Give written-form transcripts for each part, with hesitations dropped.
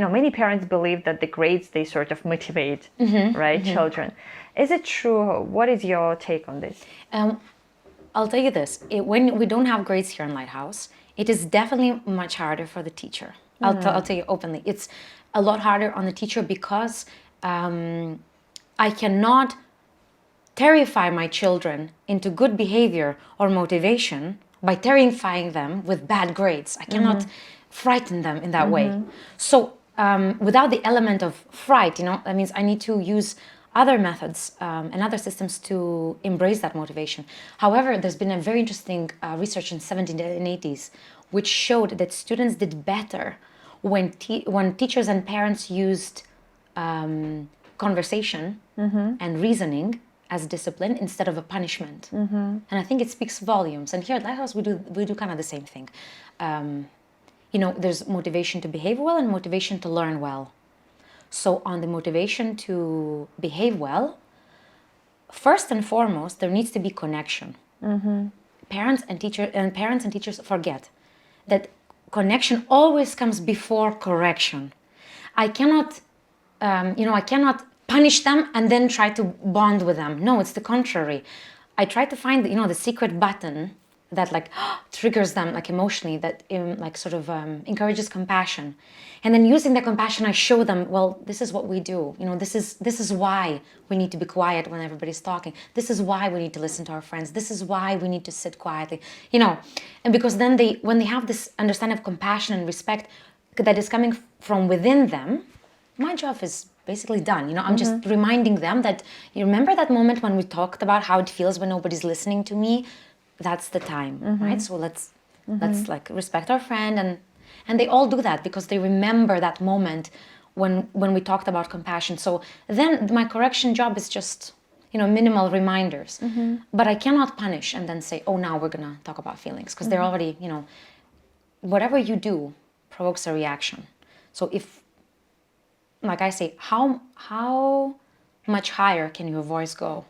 Many parents believe that the grades, they sort of motivate, children. Is it true? What is your take on this? I'll tell you this, when we don't have grades here in Lighthouse, it is definitely much harder for the teacher. I'll tell you openly. It's a lot harder on the teacher because I cannot terrify my children into good behavior or motivation by terrifying them with bad grades. I cannot frighten them in that way. So without the element of fright, that means I need to use other methods and other systems to embrace that motivation. However, there's been a very interesting research in 70s and 80s which showed that students did better when teachers and parents used conversation and reasoning as discipline instead of a punishment. And I think it speaks volumes. And here at Lighthouse, we do kind of the same thing. There's motivation to behave well and motivation to learn well. So on the motivation to behave well, first and foremost, there needs to be connection. Parents and teachers forget that connection always comes before correction. I cannot punish them and then try to bond with them. No, it's the contrary. I try to find the secret button that triggers them emotionally, that encourages compassion, and then using the compassion I show them, well, this is what we do, this is why we need to be quiet when everybody's talking, this is why we need to listen to our friends, this is why we need to sit quietly, and because then when they have this understanding of compassion and respect that is coming from within them, my job is basically done. I'm just reminding them that, you remember that moment when we talked about how it feels when nobody's listening to me? That's the time, right? So let's respect our friend, and they all do that because they remember that moment when we talked about compassion. So then my correction job is just minimal reminders, but I cannot punish and then say, oh, now we're gonna talk about feelings, because they're already whatever you do provokes a reaction. So if, like I say, how much higher can your voice go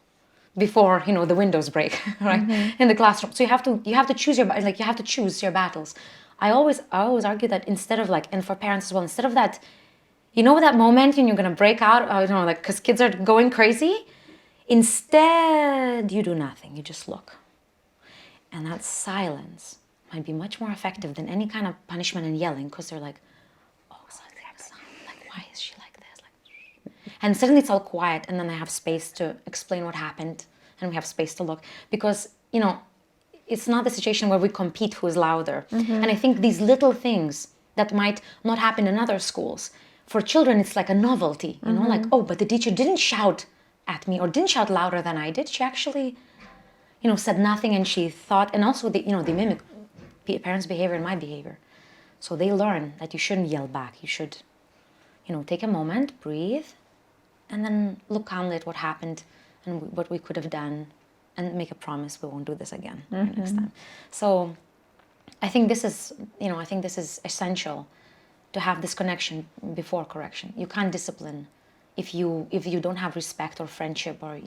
before the windows break, right? In the classroom. So you have to choose you have to choose your battles. I always argue that instead of and for parents as well, instead of that, that moment when you're gonna break out, because kids are going crazy, instead you do nothing, you just look. And that silence might be much more effective than any kind of punishment and yelling, because they're like, oh, why is she like this? And suddenly it's all quiet, and then I have space to explain what happened, and we have space to look, because it's not the situation where we compete who is louder. And I think these little things that might not happen in other schools, for children it's like a novelty, oh, but the teacher didn't shout at me or didn't shout louder than I did. She actually said nothing, and she thought, and also they mimic parents' behavior and my behavior. So they learn that you shouldn't yell back. You should take a moment, breathe, and then look calmly at what happened and what we could have done, and make a promise we won't do this again next time. So I think this is essential, to have this connection before correction. You can't discipline if you don't have respect or friendship, or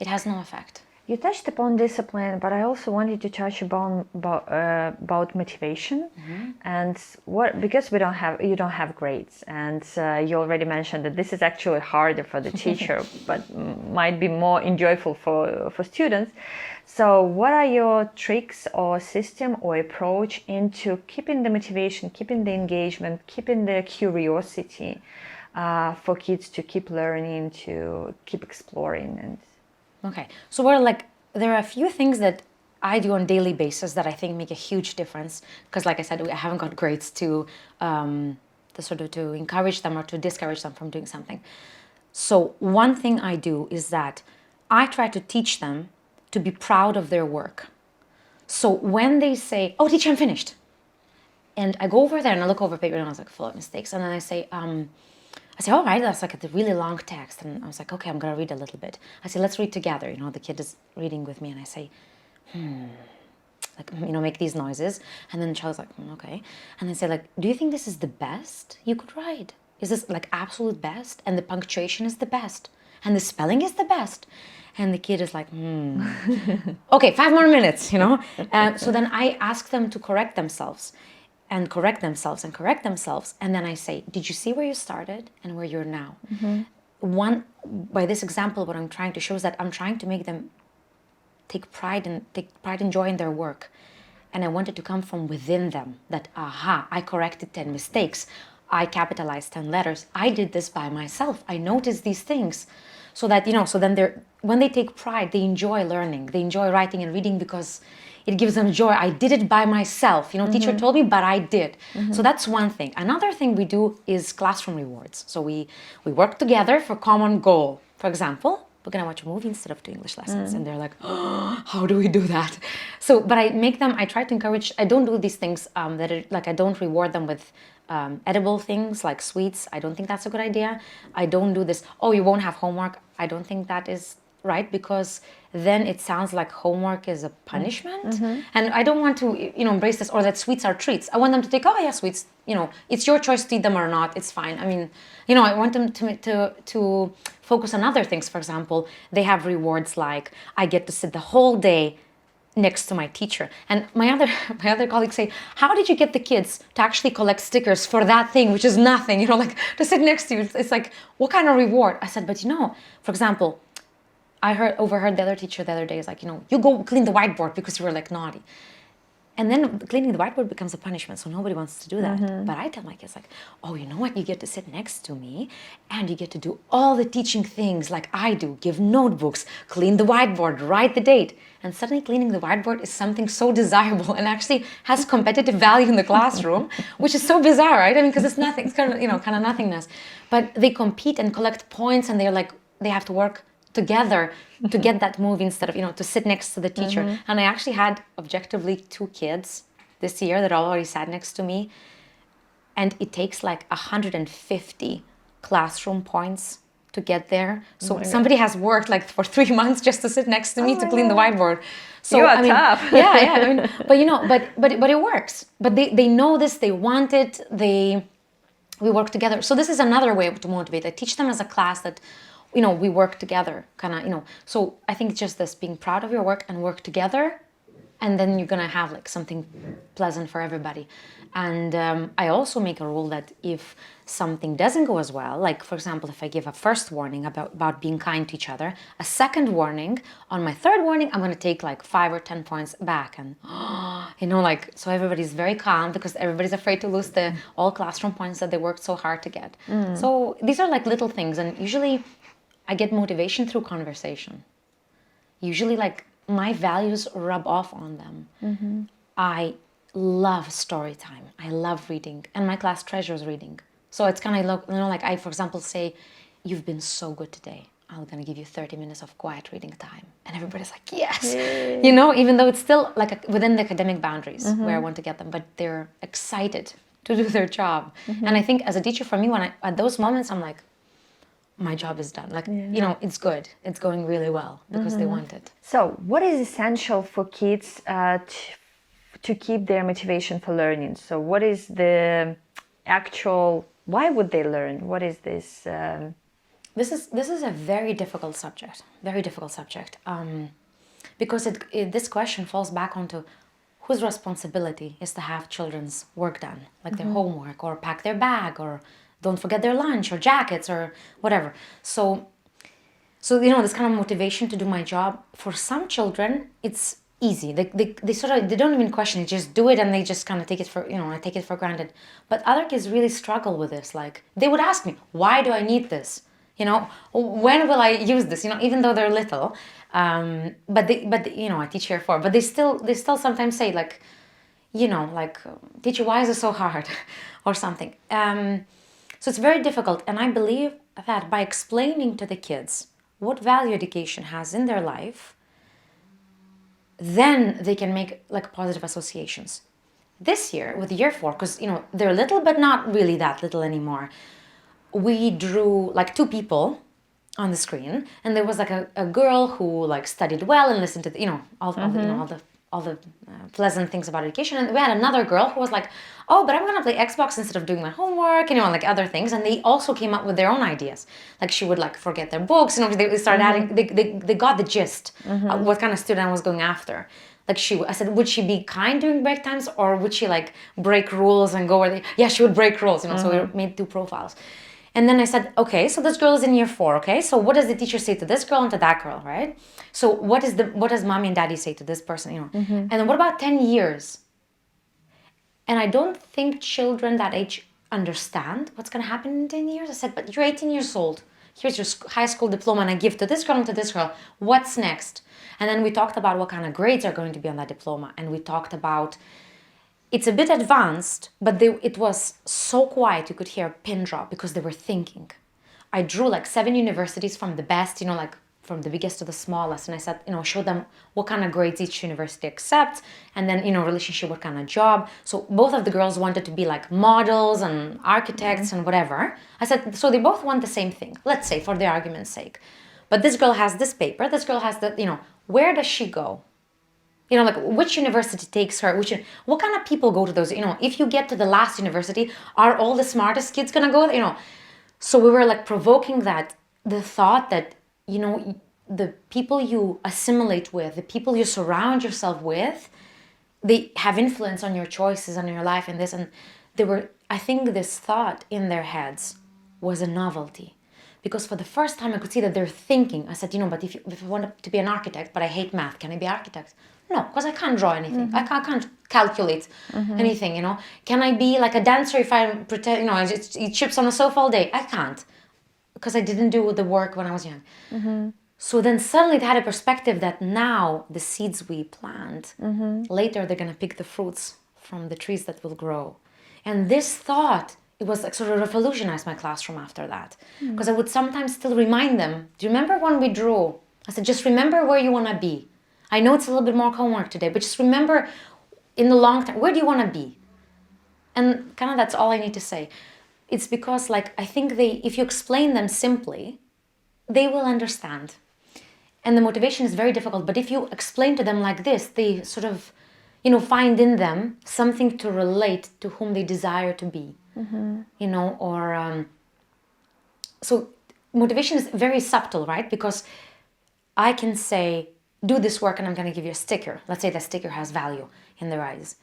it has no effect. You touched upon discipline, but I also wanted to touch about motivation, and because you don't have grades, and you already mentioned that this is actually harder for the teacher, but might be more enjoyable for students. So, what are your tricks or system or approach into keeping the motivation, keeping the engagement, keeping the curiosity for kids to keep learning, to keep exploring? And okay, so there are a few things that I do on a daily basis that I think make a huge difference, because like I said, I haven't got grades to encourage them or to discourage them from doing something. So one thing I do is that I try to teach them to be proud of their work. So when they say, oh, teacher, I'm finished, and I go over there and I look over paper and I was full of mistakes, and then I say, all right, that's a really long text. And I was okay, I'm going to read a little bit. I say, let's read together. The kid is reading with me, and I say, make these noises. And then the child's okay. And I say, do you think this is the best you could write? Is this absolute best? And the punctuation is the best. And the spelling is the best. And the kid is like, okay, 5 more minutes, So then I ask them to correct themselves and correct themselves and correct themselves. And then I say, did you see where you started and where you're now? By this example, what I'm trying to show is that I'm trying to make them take pride and joy in their work. And I want it to come from within them, that, I corrected 10 mistakes. I capitalized 10 letters. I did this by myself. I noticed these things. So that, so then when they take pride, they enjoy learning. They enjoy writing and reading because it gives them joy. I did it by myself. Teacher told me, but I did. So that's one thing. Another thing we do is classroom rewards. So we work together for common goal. For example, we're going to watch a movie instead of 2 English lessons. And they're like, how do we do that? So, but I try to encourage, I don't do these things I don't reward them with edible things like sweets. I don't think that's a good idea. I don't do this, you won't have homework. I don't think that is right, because then it sounds like homework is a punishment. And I don't want to, embrace this, or that sweets are treats. I want them to think, sweets, it's your choice to eat them or not. It's fine. I mean, I want them to focus on other things. For example, they have rewards like I get to sit the whole day next to my teacher. And my other colleagues say, how did you get the kids to actually collect stickers for that thing, which is nothing, to sit next to you? It's like, what kind of reward? I said, but for example, I overheard the other teacher the other day is like, you go clean the whiteboard because you were like naughty. And then cleaning the whiteboard becomes a punishment, so nobody wants to do that. But I tell my kids like, you know what? You get to sit next to me and you get to do all the teaching things like I do, give notebooks, clean the whiteboard, write the date. And suddenly cleaning the whiteboard is something so desirable and actually has competitive value in the classroom, which is so bizarre, right? I mean, because it's nothing, it's kind of nothingness. But they compete and collect points, and they're like, they have to work together to get that movie instead of, to sit next to the teacher. And I actually had objectively 2 kids this year that already sat next to me. And it takes like 150 classroom points to get there. So somebody has worked like for 3 months just to sit next to me to clean the whiteboard. So you are tough. Yeah. But it works. But they know this, they want it, we work together. So this is another way to motivate. I teach them as a class that we work together, So I think it's just this, being proud of your work and work together, and then you're gonna have like something pleasant for everybody. And I also make a rule that if something doesn't go as well, like for example, if I give a first warning about being kind to each other, a second warning, on my third warning, I'm gonna take like 5 or 10 points back, and so everybody's very calm because everybody's afraid to lose all classroom points that they worked so hard to get. So these are like little things, and usually I get motivation through conversation. Usually, like, my values rub off on them. I love story time. I love reading, and my class treasures reading. So it's kind of like I, for example, say, "You've been so good today. I'm gonna give you 30 minutes of quiet reading time," and everybody's like, "Yes," even though it's still like within the academic boundaries where I want to get them, but they're excited to do their job. And I think as a teacher, for me, at those moments, I'm like, my job is done. Like, it's good. It's going really well because they want it. So what is essential for kids to keep their motivation for learning? So what is the actual, why would they learn? What is this? This is a very difficult subject. Because this question falls back onto whose responsibility is to have children's work done, like their homework, or pack their bag, or don't forget their lunch or jackets or whatever. So this kind of motivation to do my job, for some children, it's easy. They don't even question it, just do it, and they just kind of take it for granted. But other kids really struggle with this. Like, they would ask me, why do I need this? When will I use this? Even though they're little, but I teach here for, but they still sometimes say like, teacher, why is it so hard, or something. So it's very difficult, and I believe that by explaining to the kids what value education has in their life, then they can make like positive associations. This year with year 4, because they're little but not really that little anymore, we drew like 2 people on the screen, and there was like a girl who like studied well and listened to all the all the pleasant things about education. And we had another girl who was like, oh, but I'm going to play Xbox instead of doing my homework, like other things. And they also came up with their own ideas. Like she would like forget their books, they started adding, they got the gist of what kind of student I was going after. Like I said, would she be kind during break times, or would she like break rules and go where yeah, she would break rules, so we made 2 profiles. And then I said, okay, so this girl is in year 4, okay? So what does the teacher say to this girl and to that girl, right? So what does mommy and daddy say to this person, And then what about 10 years? And I don't think children that age understand what's going to happen in 10 years. I said, but you're 18 years old. Here's your high school diploma, and I give to this girl and to this girl. What's next? And then we talked about what kind of grades are going to be on that diploma. And we talked about, it's a bit advanced, but it was so quiet you could hear a pin drop because they were thinking. I drew like 7 universities from the best, like from the biggest to the smallest. And I said, show them what kind of grades each university accepts. And then, relationship, what kind of job. So both of the girls wanted to be like models and architects and whatever. I said, so they both want the same thing, let's say, for the argument's sake. But this girl has this paper, this girl has that, where does she go? Like which university takes her, what kind of people go to those, if you get to the last university, are all the smartest kids gonna go there, So we were like provoking the thought that, the people you assimilate with, the people you surround yourself with, they have influence on your choices, on your life and this. And I think this thought in their heads was a novelty. Because for the first time I could see that they're thinking. I said, but if I want to be an architect, but I hate math, can I be an architect? No, because I can't draw anything. I can't calculate anything, Can I be like a dancer if I pretend, I just eat chips on the sofa all day? I can't. Because I didn't do the work when I was young. So then suddenly it had a perspective that now the seeds we plant, later they're going to pick the fruits from the trees that will grow. And this thought, it was like sort of revolutionized my classroom after that. Because I would sometimes still remind them, do you remember when we drew? I said, just remember where you want to be. I know it's a little bit more homework today, but just remember in the long term, where do you want to be? And kind of that's all I need to say. It's because I think if you explain them simply, they will understand. And the motivation is very difficult, but if you explain to them like this, they sort of, find in them something to relate to whom they desire to be, so motivation is very subtle, right? Because I can say, do this work and I'm going to give you a sticker. Let's say that sticker has value in their eyes.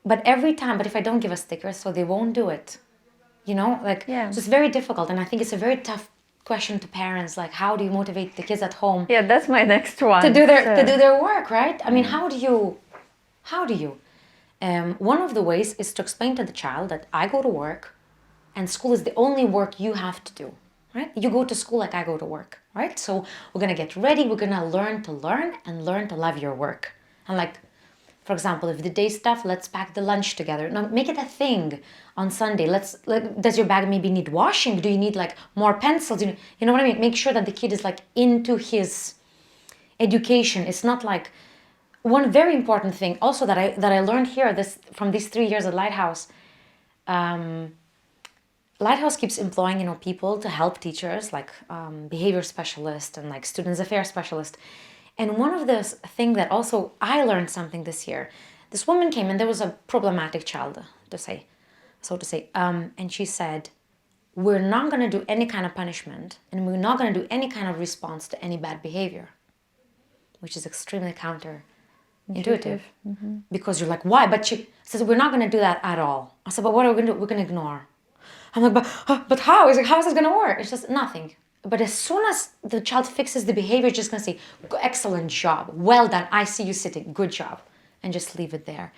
But if I don't give a sticker, so they won't do it, So it's very difficult. And I think it's a very tough question to parents, like how do you motivate the kids at home? Yeah, that's my next one. To do their work, right? I mean, how do you? One of the ways is to explain to the child that I go to work and school is the only work you have to do, right? You go to school like I go to work, right? So we're going to get ready. We're going to learn and learn to love your work. And for example, if the day stuff, let's pack the lunch together. No, make it a thing on Sunday. Does your bag maybe need washing? Do you need more pencils? You know what I mean? Make sure that the kid is into his education. It's not one very important thing also that I learned here from these 3 years at Lighthouse. Lighthouse keeps employing people to help teachers, behavior specialists and students affairs specialists. And one of the things that also I learned something this year, this woman came and there was a problematic child, so to say, and she said, we're not going to do any kind of punishment and we're not going to do any kind of response to any bad behavior, which is extremely counterintuitive. Because you're like, why? But she says, we're not going to do that at all. I said, but what are we going to do? We're going to ignore. I'm like, but how? How is this going to work? It's just nothing. But as soon as the child fixes the behavior, just going to say, excellent job, well done, I see you sitting, good job, and just leave it there.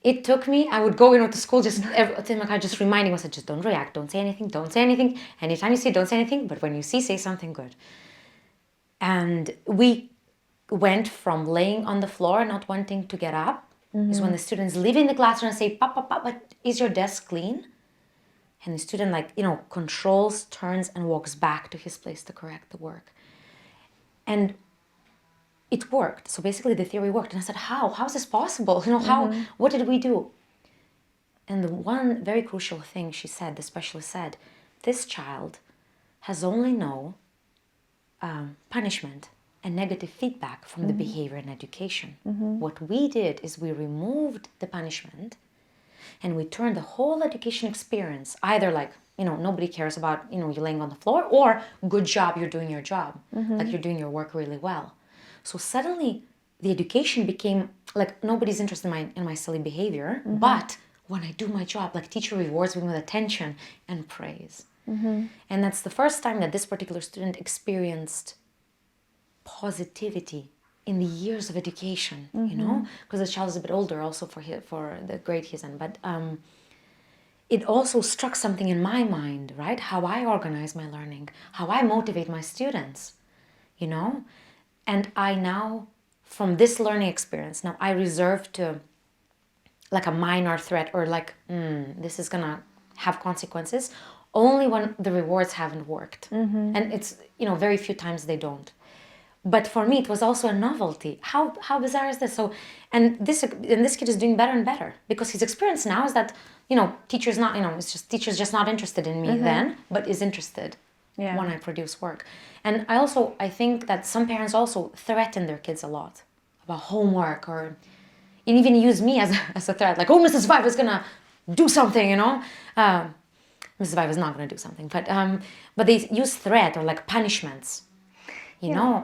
It took me, I would go to school, just reminding myself, just don't react, don't say anything. Anytime you see, don't say anything, but when you see, say something good. And we went from laying on the floor, not wanting to get up, is when the students leave in the classroom and say, Papa, but is your desk clean? And the student controls, turns and walks back to his place to correct the work. And it worked. So basically the theory worked. And I said, how? How is this possible? What did we do? And the one very crucial thing she said, the specialist said, this child has only punishment. and negative feedback from the behavior in education. What we did is we removed the punishment and we turned the whole education experience either like, nobody cares about, you laying on the floor, or good job, you're doing your job. Like you're doing your work really well. So suddenly the education became like nobody's interested in my silly behavior, but when I do my job, like teacher rewards me with attention and praise. And that's the first time that this particular student experienced positivity in the years of education, because the child is a bit older also for the grade he's in. But it also struck something in my mind, right? How I organize my learning, how I motivate my students, And I now, from this learning experience, now I reserve to like a minor threat or like, this is gonna have consequences only when the rewards haven't worked. And it's, very few times they don't. But for me, it was also a novelty. How bizarre is this? So, and this kid is doing better and better because his experience now is that, teachers not, it's just teachers just not interested in me then, but is interested when I produce work. And I think that some parents also threaten their kids a lot about homework and even use me as a threat, like, oh, Mrs. Vaiva is gonna do something, Mrs. Vaiva is not gonna do something, but they use threat or like punishments.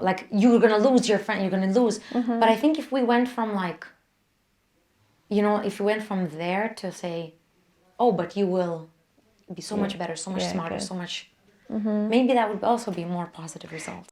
Like you're gonna lose your friend, you're gonna lose. But I think if we went from like, if we went from there to say, oh, but you will be so much better, so much smarter, so much, maybe that would also be a more positive result.